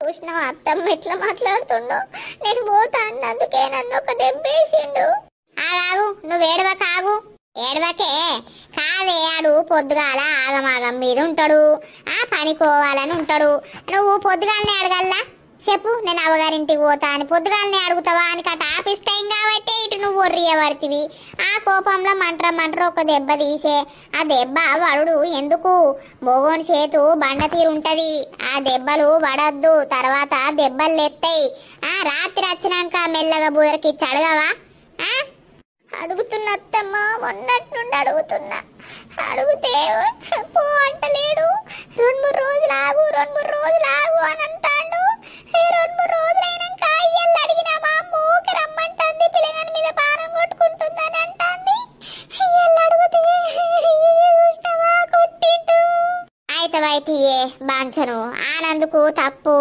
చూసినావు అత్తమ్మ ఎట్లా మాట్లాడుతుండో. నేను పోతా అన్నందుకే నన్ను ఒక దెబ్బేసిండు. ఆగాగు, నువ్వు ఏడవకాగు. ఏడవకే కాదే, ఆడు పొద్దుగాల ఆగమాగం మీద ఉంటాడు, పనికోవాలని ఉంటాడు. నువ్వు పొద్దుగాలనే అడగల్లా చెప్పు, నేను అవ్వగారింటికి పోతా అని పొద్దుగాలనే అడుగుతావా అని కట ఆపిస్ టైం కాబట్టి ఇటు నువ్వు ఒర్రియబడితివి. ఆ కోపంలో మంట్ర ఒక దెబ్బ తీసే. ఆ దెబ్బ వడుడు ఎందుకు, బోగోని చేతు బండ తీరుంటది, ఆ దెబ్బలు పడద్దు, తర్వాత దెబ్బలు ఎత్తాయి. రాత్రి వచ్చినాక మెల్లగా బుదరకిచ్చి అడగవా? అడుగుతున్నా అత్తమ్మ, మొన్నట్టుండి అడుగుతున్నా. అడిగితే పో అంటలేడు. 2-3 రోజులు ఆగు అని అంటాడు. 2-3 రోజులు అయినాక అయ్యల్ని అడిగినా మా అమ్మ ఊకి రమ్మంటుంది, పిల్లగాని మీద పానం కొట్టుకుంటుందని అంటుంది. అయ్యల్ని అడిగితే చూసినావా కొట్టిండు. అయితే బాంచను ఆనందుకు తప్పు